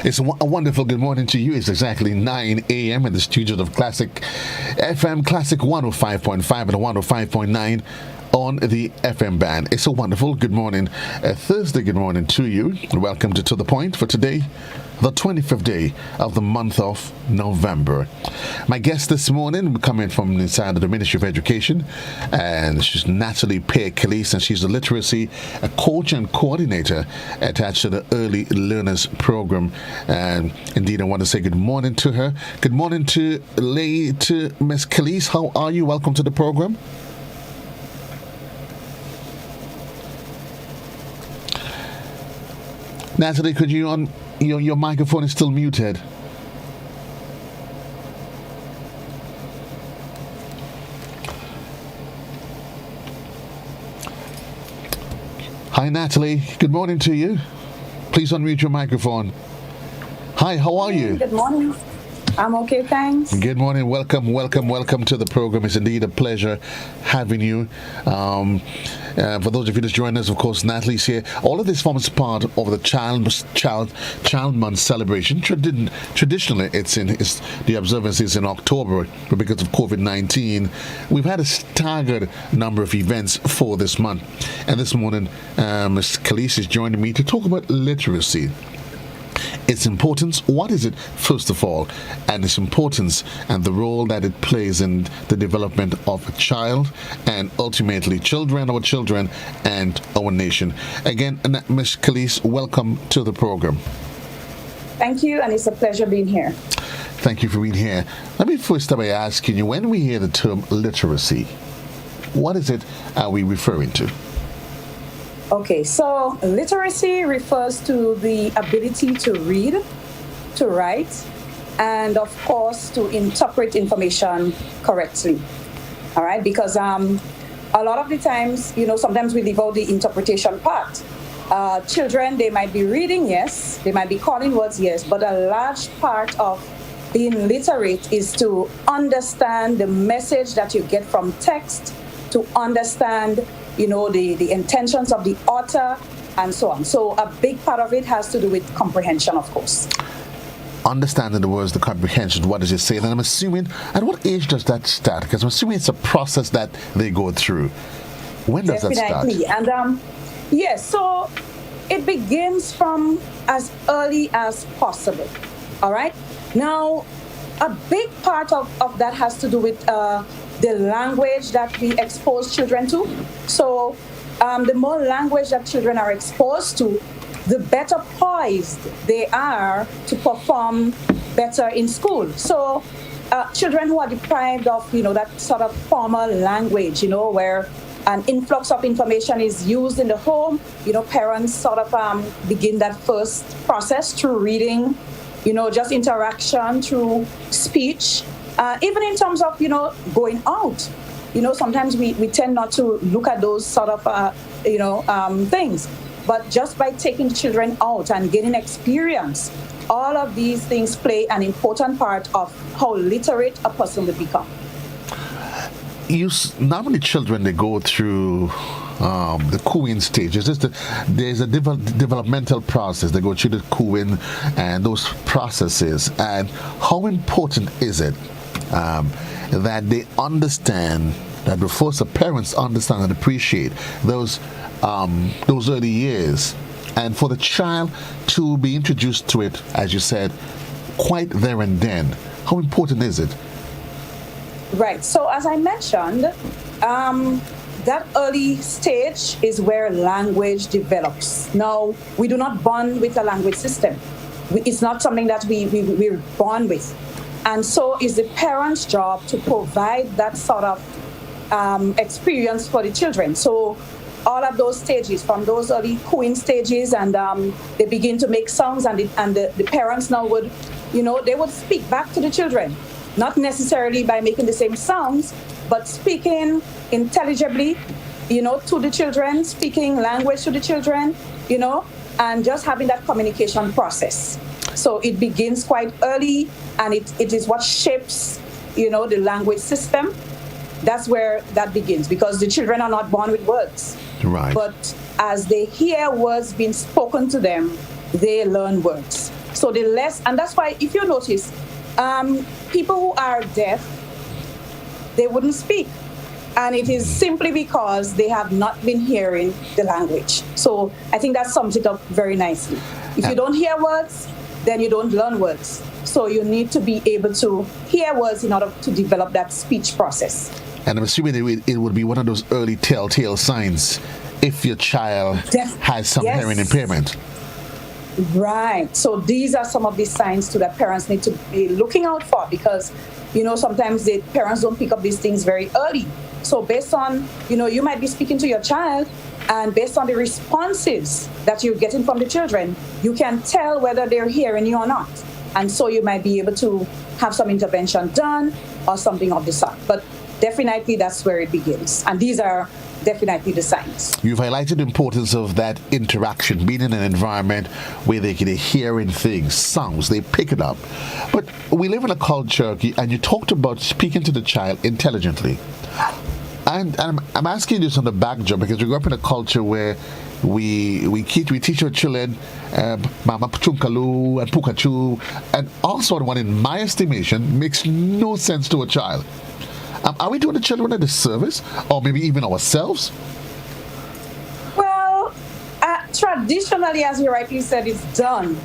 It's a wonderful good morning to you. It's exactly 9 a.m. in the studios of Classic FM, Classic 105.5 and 105.9 on the FM band. It's a wonderful good morning, Thursday good morning to you. Welcome to the Point for today, the 25th day of the month of November. My guest this morning coming from inside of the Ministry of Education, and she's Natalie, Pierre, Calliste, and she's a literacy coach and coordinator attached to the Early Learners Program. And indeed, I want to say good morning to her. Good morning to Miss Calliste. How are you? Welcome to the program. Natalie, could you on your microphone is still muted. Hi, Natalie. Good morning to you. Please unmute your microphone. Hi, how are you? Good morning. I'm okay, thanks. Good morning. Welcome to the program. It's indeed a pleasure having you. For those of you just joining us, of course, Natalie's here. All of this forms part of the Child Month celebration. Traditionally, the observance is in October, but because of COVID-19, we've had a staggered number of events for this month. And this morning, Ms. Calliste is joining me to talk about literacy. Its importance, what is it, first of all, and its importance and the role that it plays in the development of a child and ultimately our children and our nation. Again, Ms. Calliste, welcome to the program. Thank you, and it's a pleasure being here. Thank you for being here. Let me first start by asking you, when we hear the term literacy, what is it are we referring to? Okay, so literacy refers to the ability to read, to write, and of course to interpret information correctly. All right, because a lot of the times, sometimes we leave out the interpretation part. Children, they might be reading, yes, they might be calling words, yes, but a large part of being literate is to understand the message that you get from text, to understand the intentions of the author, and so on. So a big part of it has to do with comprehension, of course. Understanding the words, the comprehension, what does it say? And I'm assuming, at what age does that start? Because I'm assuming it's a process that they go through. When does that start? And yes, so it begins from as early as possible. All right? Now, a big part of that has to do with the language that we expose children to. So the more language that children are exposed to, the better poised they are to perform better in school. So children who are deprived of, that sort of formal language, where an influx of information is used in the home, parents sort of begin that first process through reading, just interaction through speech. Even in terms of, going out, sometimes we tend not to look at those sort of, things. But just by taking children out and getting experience, all of these things play an important part of how literate a person would become. Not many children, they go through the cooing stages. There's a developmental process. They go through the cooing and those processes. And how important is it that they understand, that the first parents understand and appreciate those early years, and for the child to be introduced to it, as you said, quite there and then? How important is it? Right. So as I mentioned, that early stage is where language develops. Now, we do not born with a language system. It's not something that we're born with. And so it's the parents' job to provide that sort of experience for the children. So all of those stages, from those early cooing stages, and they begin to make sounds, and the parents now would, they would speak back to the children. Not necessarily by making the same sounds, but speaking intelligibly, to the children, speaking language to the children, and just having that communication process. So it begins quite early, and it is what shapes, the language system. That's where that begins, because the children are not born with words. Right. But as they hear words being spoken to them, they learn words. So the less, and that's why if you notice, people who are deaf, they wouldn't speak. And it is simply because they have not been hearing the language. So I think that sums it up very nicely. If you don't hear words, then you don't learn words. So you need to be able to hear words in order to develop that speech process. And I'm assuming it would be one of those early telltale signs if your child has some hearing impairment. Right. So these are some of the signs too that parents need to be looking out for, because, sometimes the parents don't pick up these things very early. So based on, you might be speaking to your child, and based on the responses that you're getting from the children, you can tell whether they're hearing you or not. And so you might be able to have some intervention done or something of the sort. But definitely that's where it begins. And these are definitely the signs. You've highlighted the importance of that interaction, being in an environment where they can hearing things, sounds, they pick it up. But we live in a culture, and you talked about speaking to the child intelligently. And I'm asking this on the backdrop because we grew up in a culture where we teach our children Mama Chunkalu and Pukachu and all sort of one, in my estimation, makes no sense to a child. Are we doing the children a disservice, or maybe even ourselves? Well, traditionally, as you rightly said, it's done.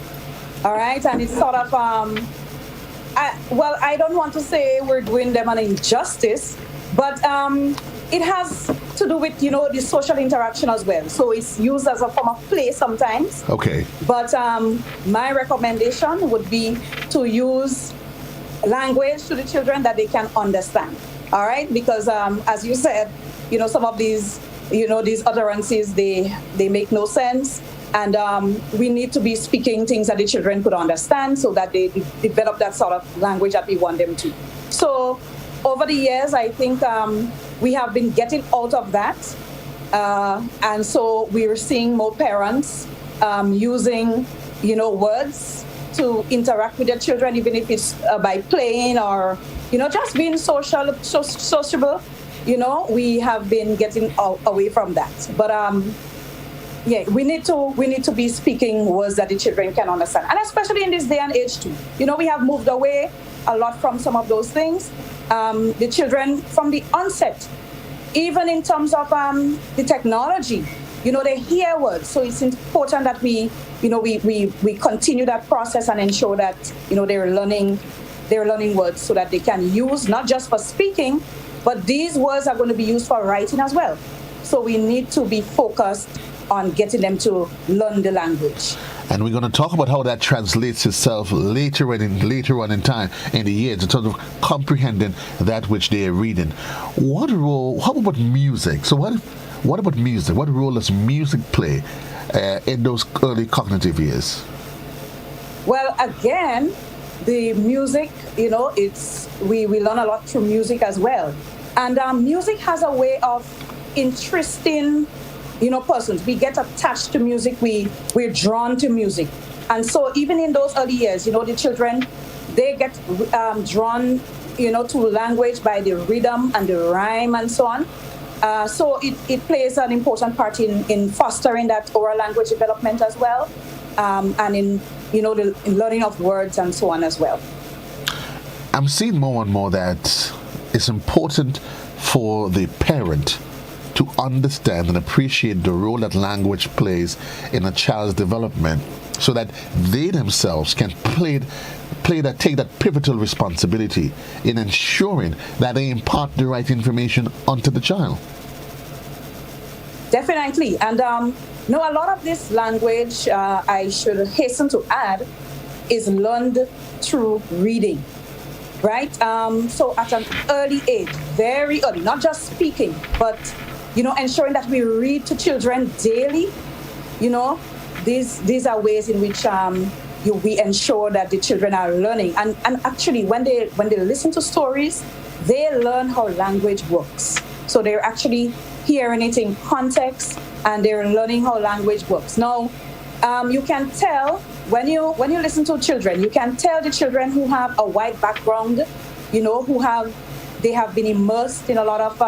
All right, and it's sort of I don't want to say we're doing them an injustice, but it has to do with, the social interaction as well. So it's used as a form of play sometimes. Okay. But my recommendation would be to use language to the children that they can understand. All right? Because as you said, some of these, these utterances, they make no sense. And we need to be speaking things that the children could understand so that they develop that sort of language that we want them to. So over the years, I think we have been getting out of that. And so we're seeing more parents using, words to interact with their children, even if it's by playing or, just being sociable. We have been getting away from that. But we need to be speaking words that the children can understand, and especially in this day and age too. We have moved away a lot from some of those things. The children from the onset, even in terms of the technology, they hear words. So it's important that we continue that process and ensure that they're learning words so that they can use not just for speaking, but these words are going to be used for writing as well. So we need to be focused on getting them to learn the language. And we're going to talk about how that translates itself later on in time, in the years, in terms of comprehending that which they are reading. How about music? So what about music? What role does music play in those early cognitive years? Well, again, the music, we learn a lot through music as well. And music has a way of interesting persons. We get attached to music. We're drawn to music. And so even in those early years, the children, they get drawn, to language by the rhythm and the rhyme and so on. So it plays an important part in fostering that oral language development as well, and in learning of words and so on as well. I'm seeing more and more that it's important for the parent to understand and appreciate the role that language plays in a child's development, so that they themselves can take that pivotal responsibility in ensuring that they impart the right information onto the child. Definitely. And a lot of this language, I should hasten to add, is learned through reading. Right? So at an early age, very early, not just speaking, but ensuring that we read to children daily. These are ways in which we ensure that the children are learning. And actually, when they listen to stories, they learn how language works. So they're actually hearing it in context, and they're learning how language works. Now, you can tell when you listen to children, you can tell the children who have a white background, they have been immersed in a lot of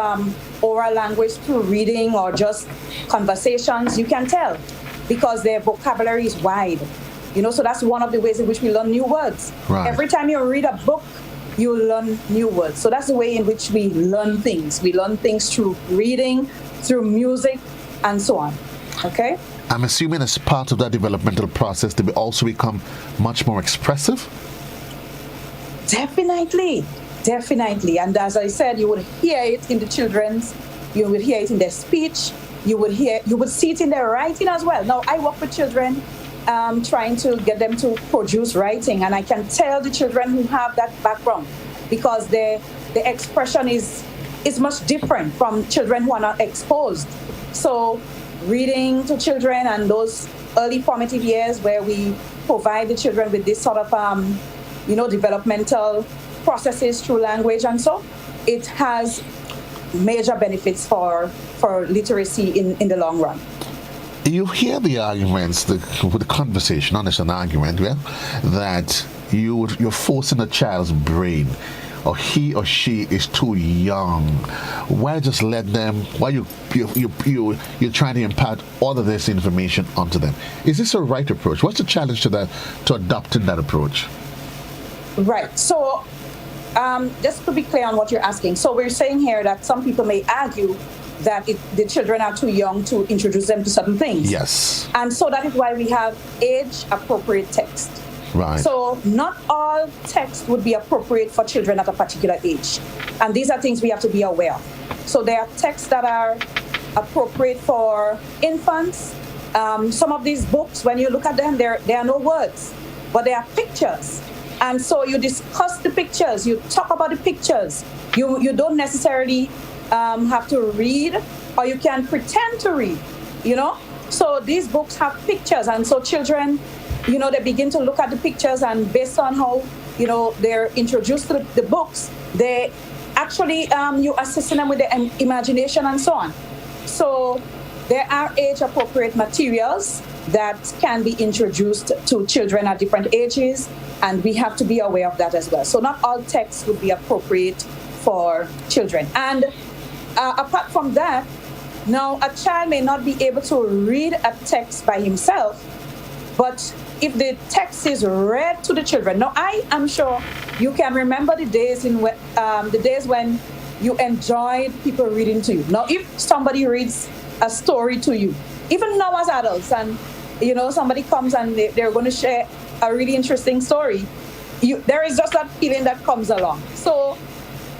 oral language through reading or just conversations. You can tell because their vocabulary is wide. So that's one of the ways in which we learn new words. Right. Every time you read a book, you learn new words. So that's the way in which we learn things. We learn things through reading, through music, and so on. Okay? I'm assuming as part of that developmental process, they will also become much more expressive? Definitely. Definitely. And as I said, you would hear it in the children's, you would hear it in their speech, you would see it in their writing as well. Now, I work with children trying to get them to produce writing, and I can tell the children who have that background because the expression is much different from children who are not exposed. So reading to children and those early formative years where we provide the children with this sort of developmental processes through language, and so it has major benefits for literacy in the long run. You hear the arguments, the conversation, not just an argument, yeah, that you're forcing a child's brain, or he or she is too young. Why just let them? Why you're trying to impart all of this information onto them? Is this a right approach? What's the challenge to adopting that approach? Right. So, just to be clear on what you're asking, so we're saying here that some people may argue that the children are too young to introduce them to certain things. Yes. And so that is why we have age-appropriate text. Right. So not all text would be appropriate for children at a particular age. And these are things we have to be aware of. So there are texts that are appropriate for infants. Some of these books, when you look at them, there are no words, but there are pictures. And so you discuss the pictures, you talk about the pictures. You don't necessarily have to read, or you can pretend to read, So these books have pictures, and so children, they begin to look at the pictures, and based on how, they're introduced to the books, they actually, you assist them with their imagination and so on. So there are age-appropriate materials that can be introduced to children at different ages, and we have to be aware of that as well. So not all texts would be appropriate for children. And apart from that, now a child may not be able to read a text by himself, but if the text is read to the children, now I am sure you can remember the days when you enjoyed people reading to you. Now, if somebody reads a story to you, even now as adults, and somebody comes and they're going to share a really interesting story, there is just that feeling that comes along. So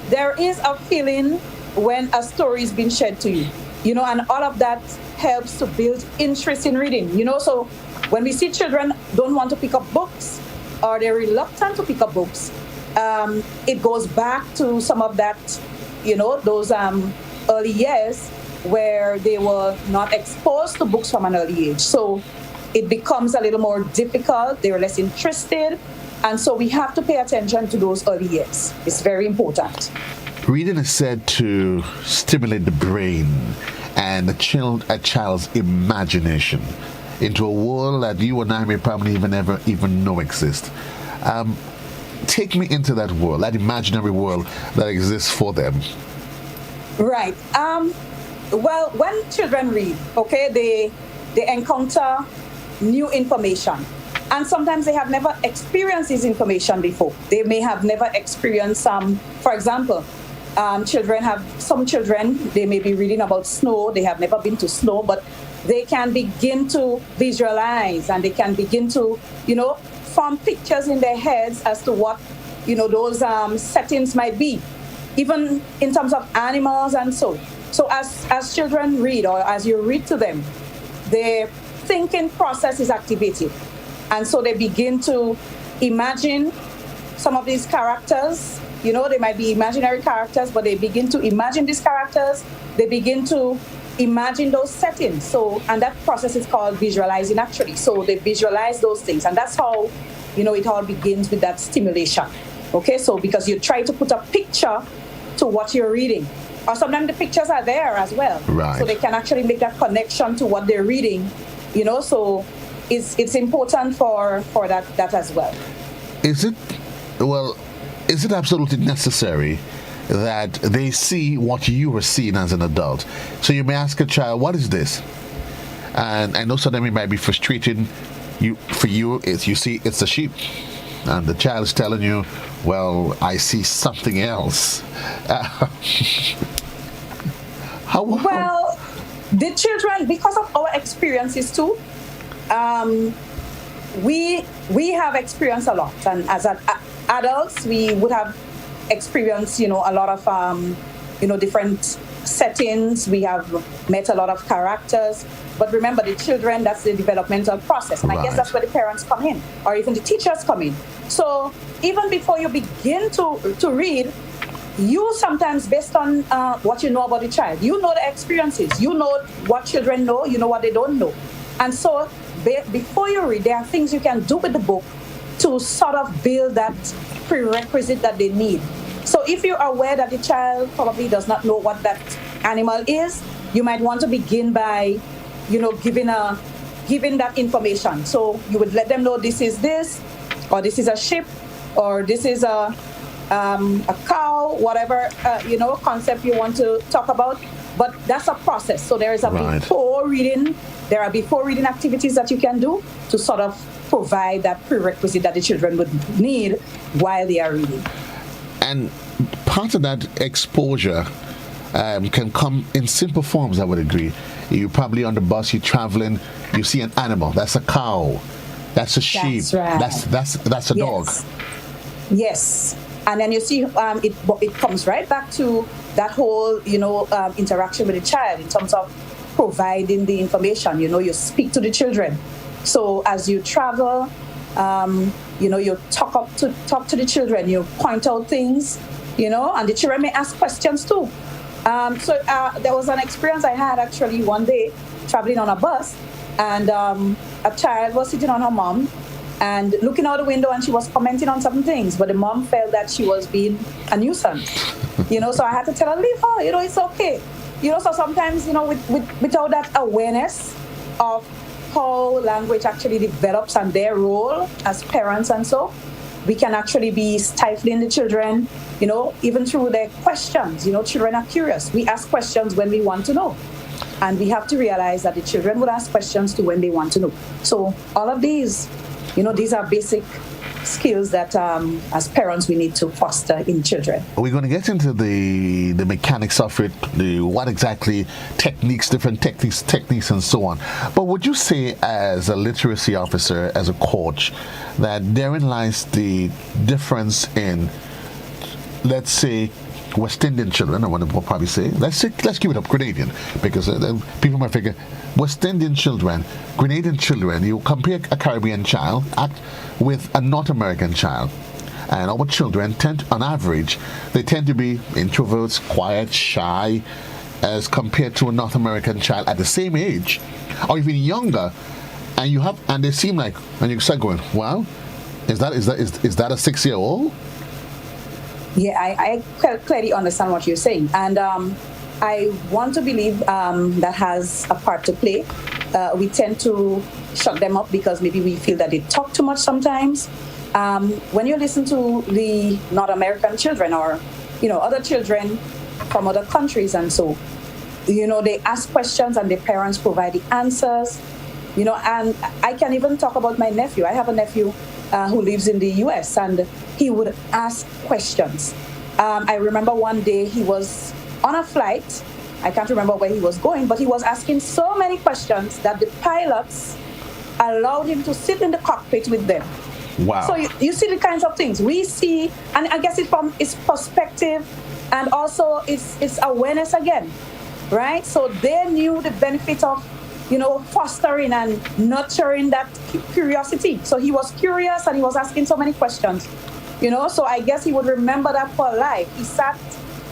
there is a feeling when a story is being shared to you, and all of that helps to build interest in reading, So when we see children don't want to pick up books, or they're reluctant to pick up books, it goes back to some of that, those early years where they were not exposed to books from an early age. So it becomes a little more difficult, they're less interested, and so we have to pay attention to those early years. It's very important. Reading is said to stimulate the brain and a child's imagination into a world that you and I may probably never even know exists. Take me into that world, that imaginary world that exists for them. Right. Well, when children read, they encounter new information. And sometimes they have never experienced this information before. They may have never experienced for example, some children, they may be reading about snow. They have never been to snow, but they can begin to visualize, and they can begin to, form pictures in their heads as to what, those settings might be, even in terms of animals and so. So as children read, or as you read to them, their thinking process is activated. And so they begin to imagine some of these characters. They might be imaginary characters, but they begin to imagine these characters. They begin to imagine those settings. So, and that process is called visualizing, actually. So they visualize those things. And that's how, it all begins with that stimulation. Okay, so because you try to put a picture to what you're reading. Or sometimes the pictures are there as well. Right. So they can actually make that connection to what they're reading, so it's important for that as well. Is it absolutely necessary that they see what you were seeing as an adult? So you may ask a child, what is this? And I know some of them it might be frustrating for you, it's you see it's a sheep, and the child is telling you, well, I see something else. How Well, the children, because of our experiences too, um, we have experienced a lot, and as adults, we would have experienced, a lot of, different settings. We have met a lot of characters. But remember, the children, that's the developmental process. And I guess Right. that's where the parents come in, or even the teachers come in. So even before you begin to read, you sometimes, based on what you know about the child, you know the experiences, you know what children know, you know what they don't know. And so before you read, there are things you can do with the book to sort of build that prerequisite that they need. So if you're aware that the child probably does not know what that animal is, you might want to begin by, giving that information. So you would let them know this is this, or this is a sheep, or this is a cow, whatever concept you want to talk about. But that's a process. So there is a Right. before reading. There are before reading activities that you can do to sort of provide that prerequisite that the children would need while they are reading. And part of that exposure can come in simple forms, I would agree. You're probably on the bus, you're traveling, you see an animal. That's a cow. That's a sheep. That's right. That's a dog. Yes. Yes. And then you see it comes right back to that whole, interaction with the child in terms of providing the information. You speak to the children. So as you travel, you talk to the children, you point out things, and the children may ask questions too. There was an experience I had actually one day traveling on a bus, and a child was sitting on her mom and looking out the window, and she was commenting on some things, but the mom felt that she was being a nuisance. So I had to tell her, leave her, it's okay. So sometimes, without that awareness of how language actually develops and their role as parents, and so we can actually be stifling the children, even through their questions. Children are curious. We ask questions when we want to know. And we have to realize that the children will ask questions to when they want to know. So all of these, these are basic skills that as parents we need to foster in children. We're going to get into the mechanics of it, what exactly different techniques and so on. But would you say, as a literacy officer, as a coach, that therein lies the difference in, let's say, West Indian children, I want to probably say, let's give it up, Grenadian, because people might figure, West Indian children, Grenadian children, you compare a Caribbean child with a North American child, and our children on average, they tend to be introverts, quiet, shy, as compared to a North American child at the same age, or even younger, and they seem like, and you start going, wow, is that a 6-year-old? Yeah, I clearly understand what you're saying. And I want to believe that has a part to play. We tend to shut them up because maybe we feel that they talk too much sometimes. When you listen to the North American children or, other children from other countries and so, they ask questions and their parents provide the answers, and I can even talk about my nephew. I have a nephew who lives in the US, and he would ask questions. I remember one day he was on a flight. I can't remember where he was going, but he was asking so many questions that the pilots allowed him to sit in the cockpit with them. Wow. So you see the kinds of things we see, and I guess it's from its perspective, and also it's awareness again, right? So they knew the benefit of fostering and nurturing that curiosity. So he was curious and he was asking so many questions, so I guess he would remember that for life. He sat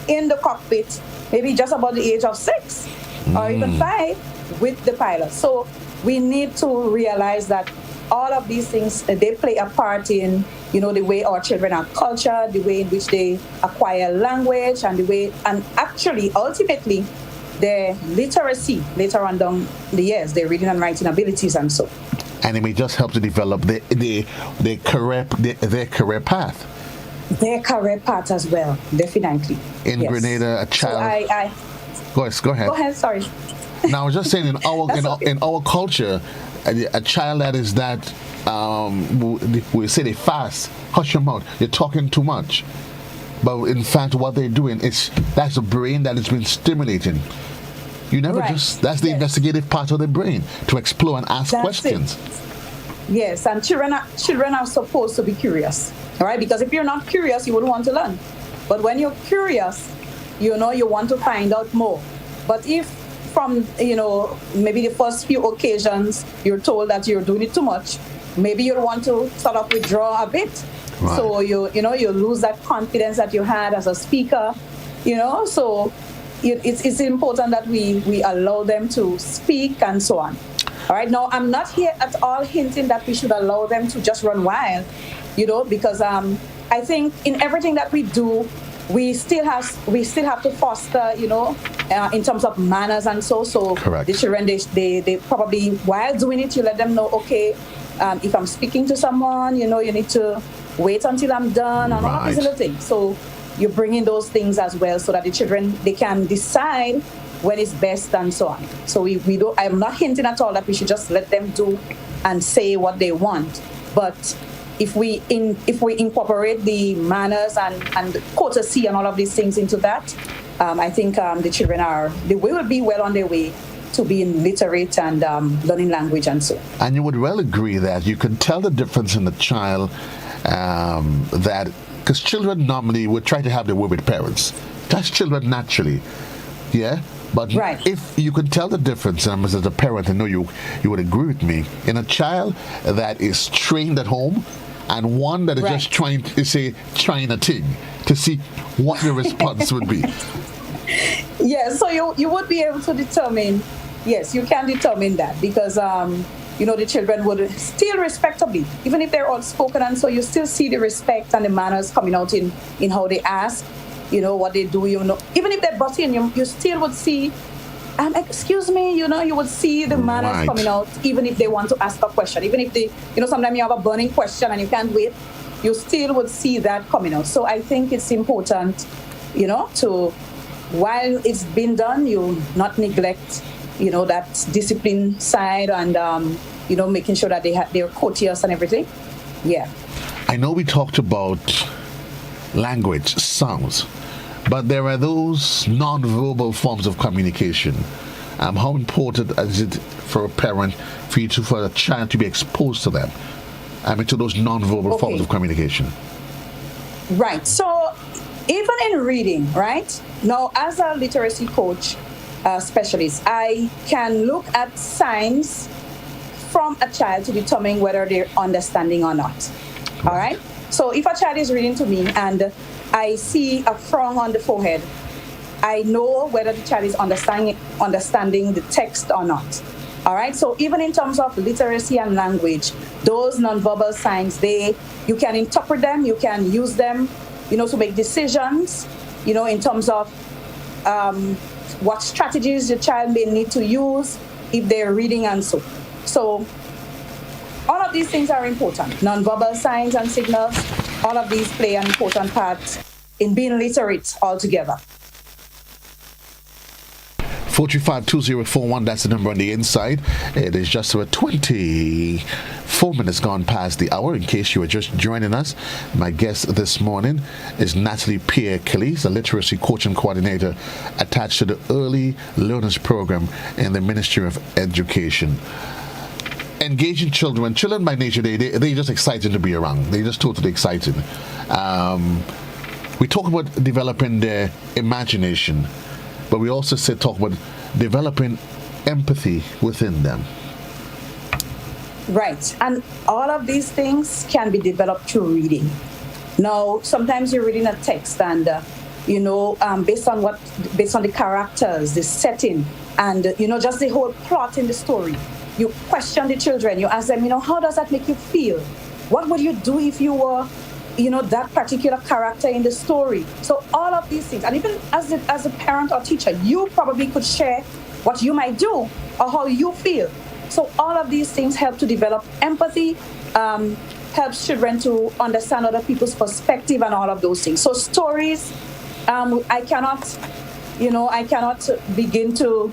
in the cockpit, maybe just about the age of 6 or even 5 with the pilot. So we need to realize that all of these things, they play a part in, the way our children are cultured, the way in which they acquire language, and the way, and actually, ultimately, their literacy later on down the years, their reading and writing abilities and so. And it may just help to develop their career path. Their career path as well, definitely. In yes. Grenada, a child. So Go ahead. Go ahead. Sorry. Now I was just saying, in our okay. in our culture, a child that is that we say they fast, hush your mouth, you're talking too much. But in fact, what they're doing is that's a brain that has been stimulating. You never just, that's the investigative part of the brain, to explore and ask questions. Yes, and children are supposed to be curious, all right? Because if you're not curious, you wouldn't want to learn. But when you're curious, you want to find out more. But if from, maybe the first few occasions you're told that you're doing it too much, maybe you'll want to sort of withdraw a bit. Right. So you lose that confidence that you had as a speaker, so it's important that we allow them to speak and so on. All right. Now, I'm not here at all hinting that we should allow them to just run wild, because I think in everything that we do, we still have to foster, in terms of manners and so. Correct. The children, they probably, while doing it, you let them know, okay, if I'm speaking to someone, you need to wait until I'm done, and all of these little things. So you bring in those things as well, so that the children, they can decide when it's best and so on. So we don't. I'm not hinting at all that we should just let them do and say what they want. But if we incorporate the manners and courtesy and all of these things into that, I think the children will be well on their way to being literate and learning language and so. And you would well agree that you can tell the difference in the child, that because children normally would try to have their way with parents. That's children naturally, yeah. But if you can tell the difference, and as a parent, I know you would agree with me, in a child that is trained at home and one that is just trying a thing to see what the response would be. Yes, so you would be able to determine. Yes, you can determine that because the children would still respectably, even if they're outspoken, and so you still see the respect and the manners coming out in how they ask, what they do, even if they're butting, you still would see, excuse me, you would see the manners coming out, even if they want to ask a question, even if they, sometimes you have a burning question and you can't wait, you still would see that coming out. So I think it's important, to, while it's been done, you not neglect that discipline side and, making sure that they're courteous and everything. Yeah. I know we talked about language, sounds, but there are those non-verbal forms of communication. How important is it for a parent, for a child to be exposed to them? To those non-verbal forms of communication. Right. So even in reading, right? Now, as a literacy coach, specialist, I can look at signs from a child to determine whether they're understanding or not. All right? So if a child is reading to me and I see a frown on the forehead, I know whether the child is understanding the text or not. All right? So even in terms of literacy and language, those nonverbal signs, you can interpret them, you can use them, to make decisions, in terms of what strategies the child may need to use if they're reading and so. So all of these things are important. Nonverbal signs and signals, all of these play an important part in being literate altogether. 435-2041, that's the number on the inside. It is just about 24 minutes gone past the hour. In case you are just joining us, my guest this morning is Natalie Pierre Calliste, a literacy coach and coordinator attached to the Early Learners Program in the Ministry of Education. Engaging children by nature, they're just excited to be around. They're just totally excited. We talk about developing their imagination, but we also talk about developing empathy within them. Right. And all of these things can be developed through reading. Now, sometimes you're reading a text and, based on the characters, the setting, and, just the whole plot in the story, you question the children. You ask them, how does that make you feel? What would you do if you were that particular character in the story? So all of these things, and even as a parent or teacher, you probably could share what you might do or how you feel. So all of these things help to develop empathy, helps children to understand other people's perspective and all of those things. So stories, I cannot begin to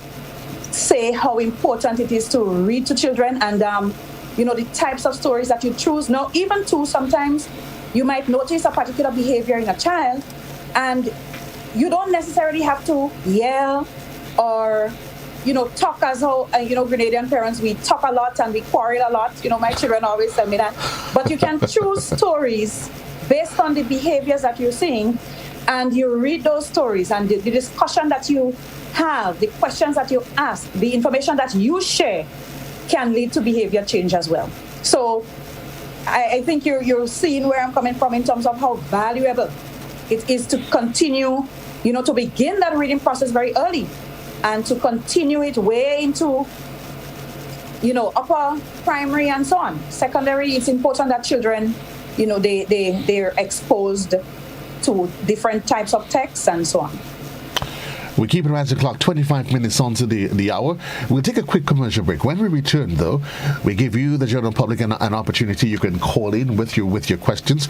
say how important it is to read to children, and the types of stories that you choose. Now, even too, sometimes you might notice a particular behavior in a child, and you don't necessarily have to yell or talk, as how Grenadian parents, we talk a lot and we quarrel a lot. My children always tell me that. But you can choose stories based on the behaviors that you're seeing, and you read those stories, and the discussion that you have, the questions that you ask, the information that you share can lead to behavior change as well. So I think you're seeing where I'm coming from in terms of how valuable it is to continue, to begin that reading process very early, and to continue it way into, upper primary and so on. Secondary, it's important that children, they're exposed to different types of texts and so on. We keep it around the clock, 25 minutes onto the hour. We'll take a quick commercial break. When we return, though, we give you, the general public, an opportunity. You can call in with your questions.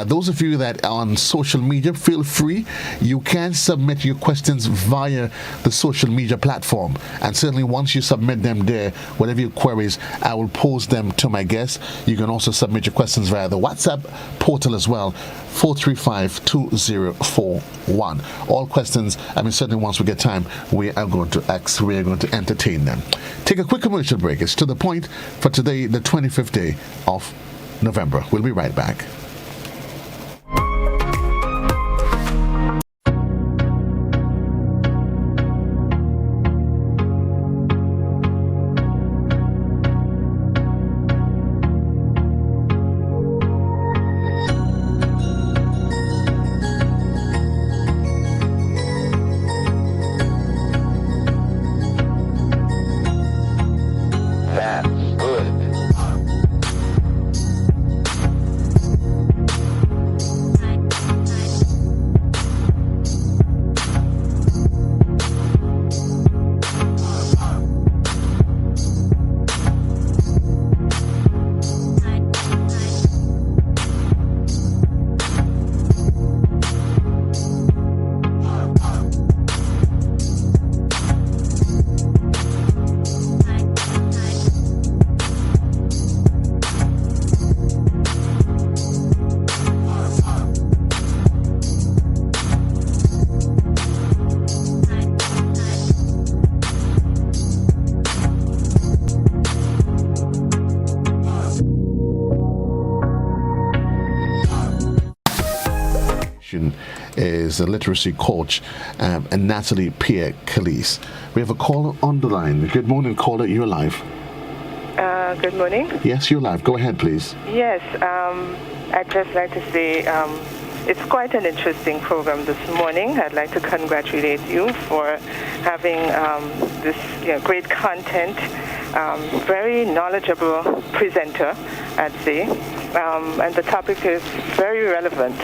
Those of you that are on social media, feel free. You can submit your questions via the social media platform. And certainly once you submit them there, whatever your queries, I will pose them to my guests. You can also submit your questions via the WhatsApp portal as well, 435-2041. All questions, certainly once we get time, we are going to entertain them. Take a quick commercial break. It's To the Point for today, the 25th day of November. We'll be right back. Is a literacy coach, and Natalie, Pierre, Calliste. We have a caller on the line. Good morning, caller. You're live. Good morning. Yes, you're live. Go ahead, please. Yes, I'd just like to say it's quite an interesting program this morning. I'd like to congratulate you for having this great content, very knowledgeable presenter, I'd say, and the topic is very relevant.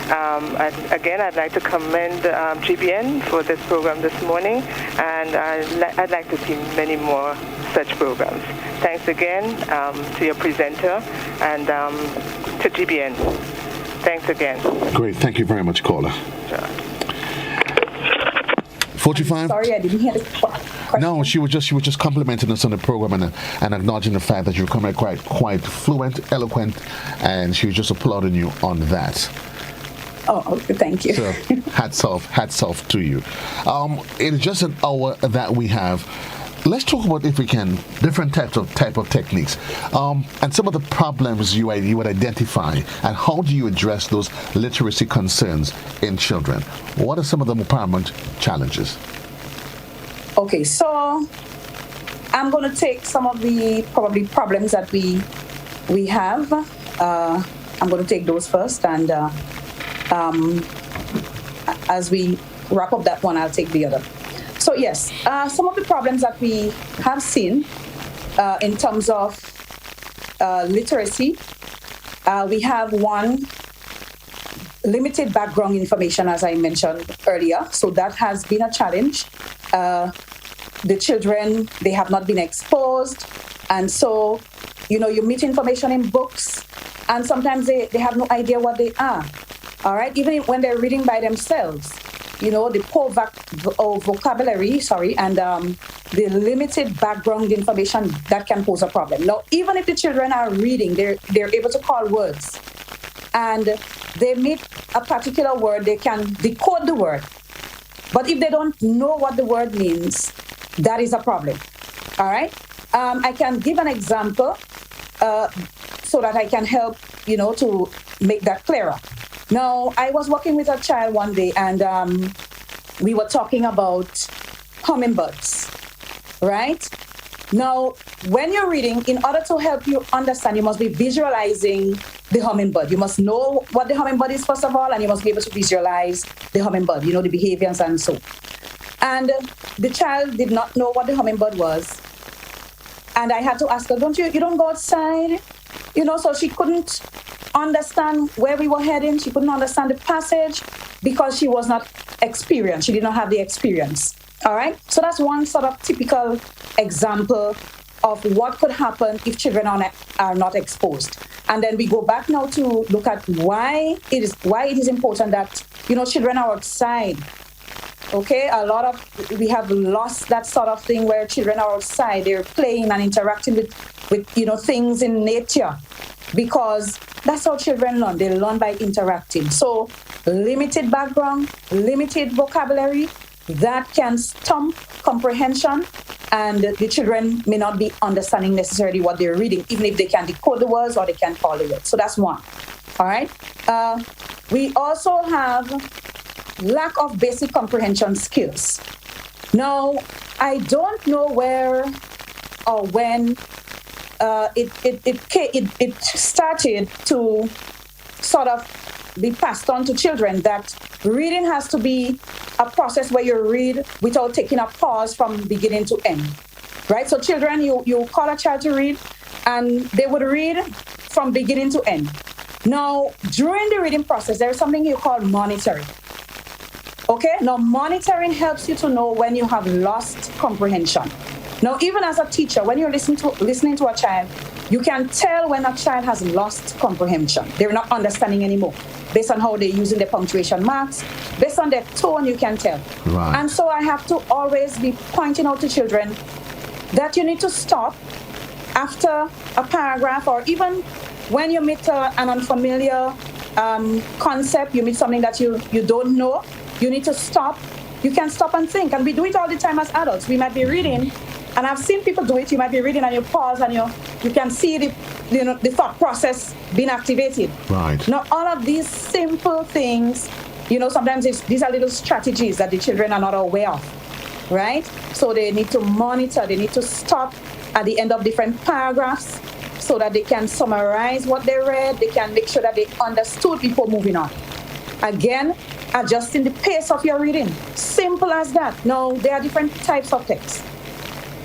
I'd like to commend GBN for this program this morning, and I'd like to see many more such programs. Thanks again to your presenter and to GBN. Thanks again. Great. Thank you very much, caller. Sure. 45. Sorry, I didn't hear the question. No, she was just complimenting us on the program and acknowledging the fact that you were coming quite fluent, eloquent, and she was just applauding you on that. Oh, okay, thank you. So, hats off to you. It is just an hour that we have. Let's talk about, if we can, different type of techniques, and some of the problems you would identify, and how do you address those literacy concerns in children? What are some of the more paramount challenges? Okay, so I'm going to take some of the probably problems that we have. I'm going to take those first, and as we wrap up that one, I'll take the other. So yes, some of the problems that we have seen in terms of literacy, we have one, limited background information, as I mentioned earlier. So that has been a challenge. The children, they have not been exposed. And so, you meet information in books, and sometimes they have no idea what they are. All right, even when they're reading by themselves, the poor vocabulary, and the limited background information that can pose a problem. Now, even if the children are reading, they're able to call words, and they meet a particular word, they can decode the word. But if they don't know what the word means, that is a problem. All right? I can give an example so that I can help, to make that clearer. Now, I was working with a child one day, and we were talking about hummingbirds, right? Now, when you're reading, in order to help you understand, you must be visualizing the hummingbird. You must know what the hummingbird is, first of all, and you must be able to visualize the hummingbird, the behaviors and so. And the child did not know what the hummingbird was. And I had to ask her, you don't go outside? So she couldn't understand where we were heading. She couldn't understand the passage because she was not experienced. She did not have the experience. All right? So that's one sort of typical example of what could happen if children are not exposed. And then we go back now to look at why it is important that, children are outside. Okay, we have lost that sort of thing where children are outside, they're playing and interacting with things in nature, because that's how children learn. They learn by interacting. So limited background, limited vocabulary, that can stump comprehension, and the children may not be understanding necessarily what they're reading, even if they can decode the words or they can call the words. So that's one. All right. We also have lack of basic comprehension skills. Now, I don't know where or when it started to sort of be passed on to children that reading has to be a process where you read without taking a pause from beginning to end, right? So children, you call a child to read, and they would read from beginning to end. Now, during the reading process, there is something you call monitoring. Okay, now monitoring helps you to know when you have lost comprehension. Now, even as a teacher, when you're listening to a child, you can tell when a child has lost comprehension. They're not understanding anymore. Based on how they're using their punctuation marks, based on their tone, you can tell. Right. And so I have to always be pointing out to children that you need to stop after a paragraph, or even when you meet an unfamiliar concept, you meet something that you don't know, you need to stop. You can stop and think. And we do it all the time as adults. We might be reading, and I've seen people do it. You might be reading and you pause and you can see the thought process being activated. Right. Now, all of these simple things, sometimes these are little strategies that the children are not aware of, right? So they need to monitor. They need to stop at the end of different paragraphs so that they can summarize what they read. They can make sure that they understood before moving on. Again, adjusting the pace of your reading. Simple as that. Now, there are different types of text.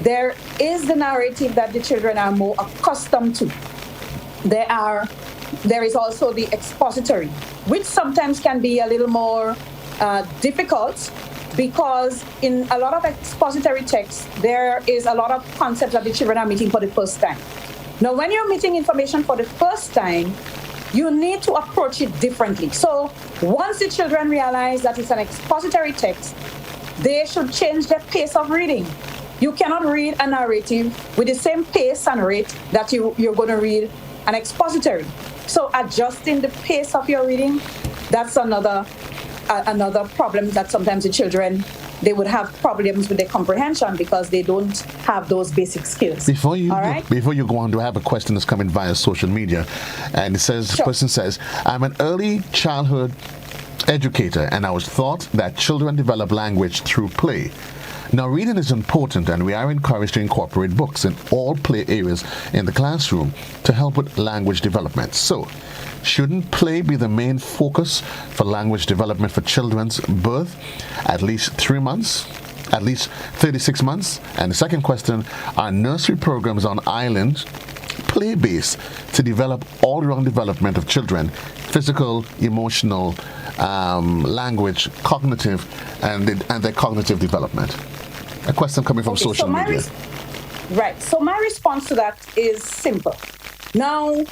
There is the narrative that the children are more accustomed to. There is also the expository, which sometimes can be a little more difficult, because in a lot of expository texts, there is a lot of concepts that the children are meeting for the first time. Now, when you're meeting information for the first time, you need to approach it differently. So once the children realize that it's an expository text, they should change their pace of reading. You cannot read a narrative with the same pace and rate that you're going to read an expository. So adjusting the pace of your reading, that's another problem that sometimes the children, they would have problems with their comprehension because they don't have those basic skills. Before you go on, do I have a question that's coming via social media? And it says, Sure. The person says, I'm an early childhood educator, and I was taught that children develop language through play. Now, reading is important, and we are encouraged to incorporate books in all play areas in the classroom to help with language development. So, shouldn't play be the main focus for language development for children's birth? At least 3 months? At least 36 months? And the second question, are nursery programs on island play-based to develop all-round development of children, physical, emotional, language, cognitive, and their cognitive development? A question coming from social media. Right. So my response to that is simple. Now,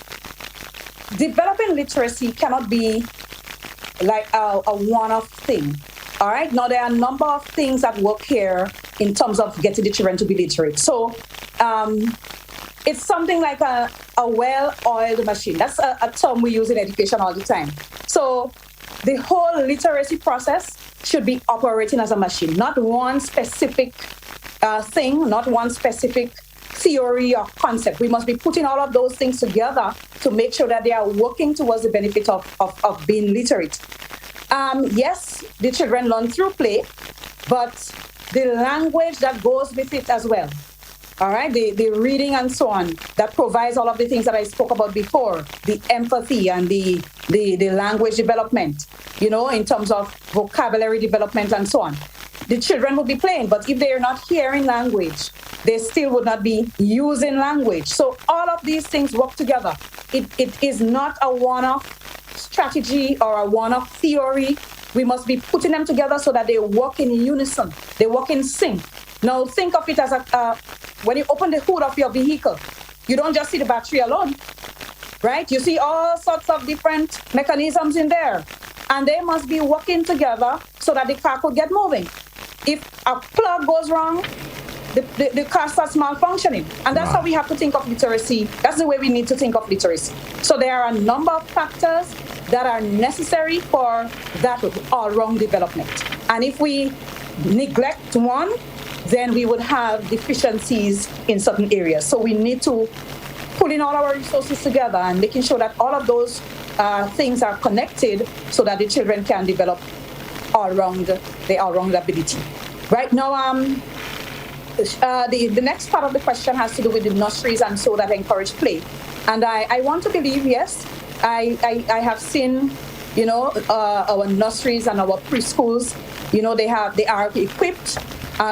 developing literacy cannot be like a one-off thing. All right. Now, there are a number of things that work here in terms of getting the children to be literate. So it's something like a well-oiled machine. That's a term we use in education all the time. So the whole literacy process should be operating as a machine, not one specific thing, not one specific theory or concept. We must be putting all of those things together to make sure that they are working towards the benefit of being literate. Yes, the children learn through play, but the language that goes with it as well. All right, the reading and so on, that provides all of the things that I spoke about before, the empathy and the language development, in terms of vocabulary development and so on. The children will be playing, but if they are not hearing language, they still would not be using language. So all of these things work together. It is not a one-off strategy or a one-off theory. We must be putting them together so that they work in unison, they work in sync. Now think of it as when you open the hood of your vehicle, you don't just see the battery alone, right? You see all sorts of different mechanisms in there, and they must be working together so that the car could get moving. If a plug goes wrong, the car starts malfunctioning. And that's how we have to think of literacy. That's the way we need to think of literacy. So there are a number of factors that are necessary for that all-round development. And if we neglect one, then we would have deficiencies in certain areas. So we need to pull in all our resources together and making sure that all of those things are connected so that the children can develop the all-round ability. Right now, the next part of the question has to do with the nurseries and so that encourage play. And I want to believe, yes, I have seen, our nurseries and our preschools, they are equipped.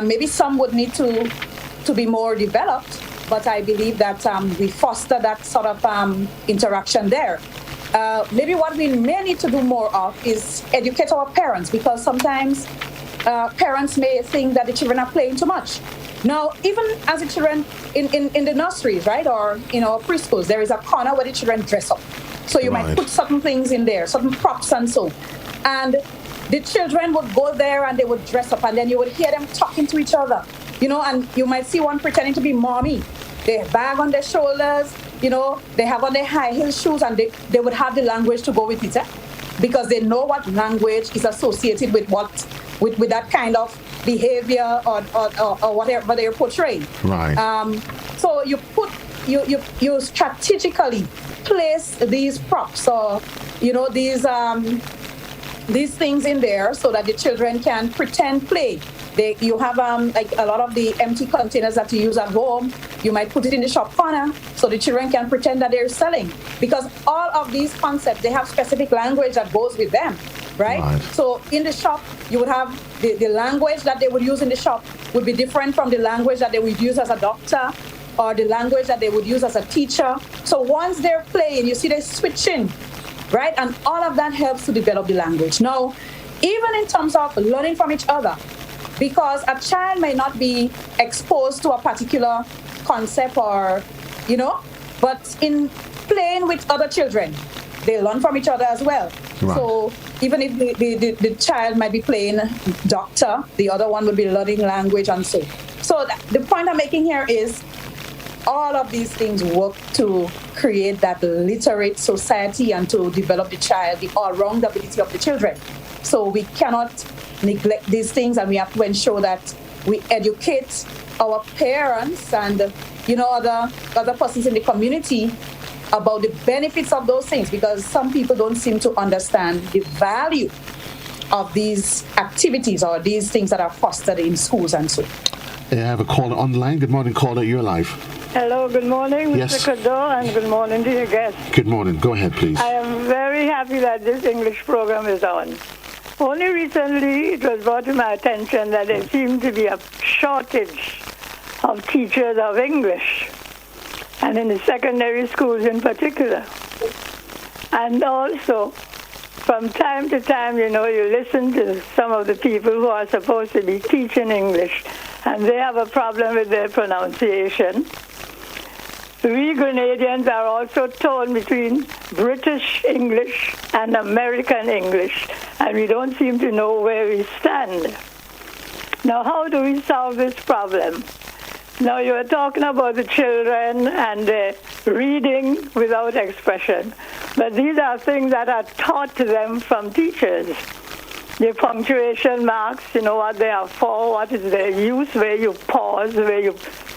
Maybe some would need to be more developed, but I believe that we foster that sort of interaction there. Maybe what we may need to do more of is educate our parents, because sometimes parents may think that the children are playing too much. Now, even as the children in the nurseries, right, or preschools, there is a corner where the children dress up. So you might put certain things in there, certain props and so. And the children would go there and they would dress up, and then you would hear them talking to each other, and you might see one pretending to be mommy. They have bag on their shoulders, they have on their high heel shoes, and they would have the language to go with it, because they know what language is associated with with that kind of behavior or whatever they're portraying. Right. So you strategically place these props or these things in there so that the children can pretend play. You have like a lot of the empty containers that you use at home. You might put it in the shop corner so the children can pretend that they're selling, because all of these concepts, they have specific language that goes with them, right? So in the shop, you would have the language that they would use in the shop would be different from the language that they would use as a doctor or the language that they would use as a teacher. So once they're playing, you see they switch in, right? And all of that helps to develop the language. Now, even in terms of learning from each other, because a child may not be exposed to a particular concept or, but in playing with other children, they learn from each other as well. Right. So even if the child might be playing doctor, the other one would be learning language and so. So the point I'm making here is all of these things work to create that literate society and to develop the child, the all-round ability of the children. So we cannot neglect these things, and we have to ensure that we educate our parents and other persons in the community about the benefits of those things, because some people don't seem to understand the value of these activities or these things that are fostered in schools and so. I have a caller on the line. Good morning, caller. You're live. Hello, good morning, Mr. Yes. Cadore, and good morning to your guests. Good morning. Go ahead, please. I am very happy that this English program is on. Only recently it was brought to my attention that there seemed to be a shortage of teachers of English, and in the secondary schools in particular. And also, from time to time, you listen to some of the people who are supposed to be teaching English, and they have a problem with their pronunciation. We Grenadians are also torn between British English and American English, and we don't seem to know where we stand. Now, how do we solve this problem? Now, you were talking about the children and the reading without expression, but these are things that are taught to them from teachers. The punctuation marks, you know what they are for, what is their use, where you pause, where you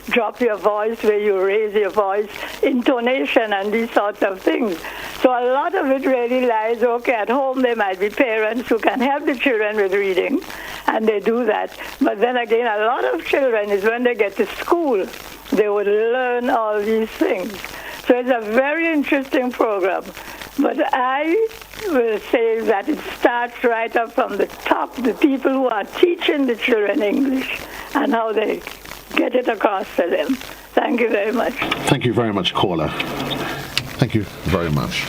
drop your voice, where you raise your voice, intonation, and these sorts of things. So a lot of it really lies, okay, at home there might be parents who can help the children with reading, and they do that. But then again, a lot of children is when they get to school, they would learn all these things. So it's a very interesting program. But I will say that it starts right up from the top, the people who are teaching the children English and how they get it across to them. Thank you very much. Thank you very much, caller. Thank you very much.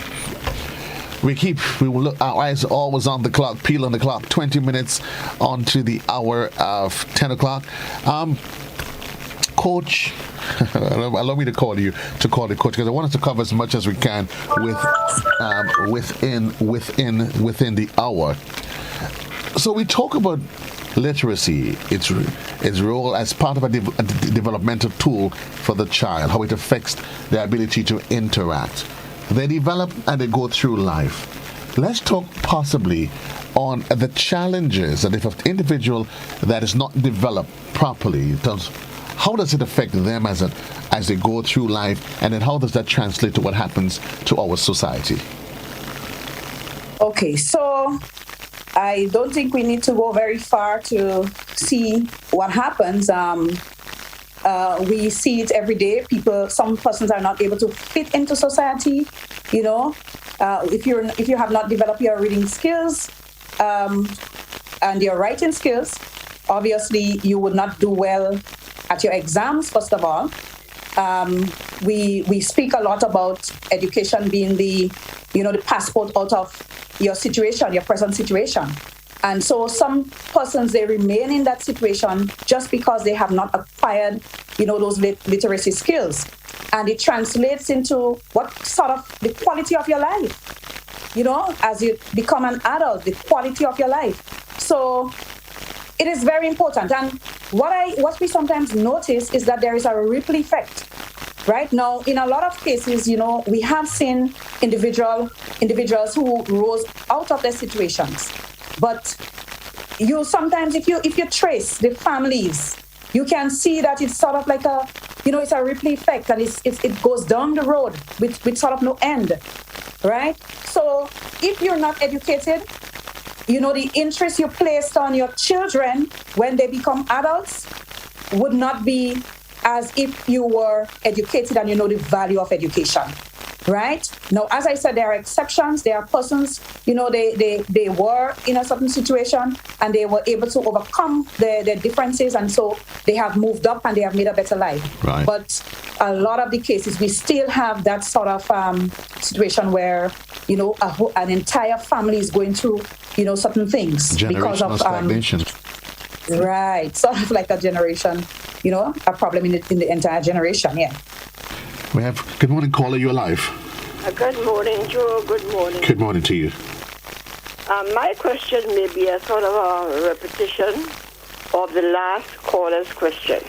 We will look, our eyes always on the clock, peel on the clock, 20 minutes on to the hour of 10 o'clock. Coach, allow me to call you coach, because I want us to cover as much as we can within the hour. So we talk about literacy, its role as part of a developmental tool for the child, how it affects their ability to interact. They develop and they go through life. Let's talk possibly on the challenges that if an individual that is not developed properly, how does it affect them as they go through life, and then how does that translate to what happens to our society? Okay, so I don't think we need to go very far to see what happens. We see it every day. Some persons are not able to fit into society. You know, if you have not developed your reading skills and your writing skills, obviously you would not do well at your exams. First of all, we speak a lot about education being the passport out of your situation, your present situation. And so some persons, they remain in that situation just because they have not acquired, those literacy skills. And it translates into what sort of the quality of your life, as you become an adult, the quality of your life. So it is very important. And what we sometimes notice is that there is a ripple effect. Right now, in a lot of cases, we have seen individuals who rose out of their situations. But you sometimes, if you trace the families, you can see that it's sort of like it's a ripple effect, and it goes down the road with sort of no end, right? So if you're not educated, the interest you placed on your children when they become adults would not be as if you were educated and the value of education, right? Now, as I said, there are exceptions. There are persons, they were in a certain situation and they were able to overcome their differences, and so they have moved up and they have made a better life. Right. But a lot of the cases, we still have that sort of situation where, an entire family is going through, certain things because of stagnation. Right, sort of like a generation, a problem in the entire generation, yeah. We have, good morning, caller, you're live. Good morning, Joe. Good morning. Good morning to you. My question may be a sort of a repetition of the last caller's question.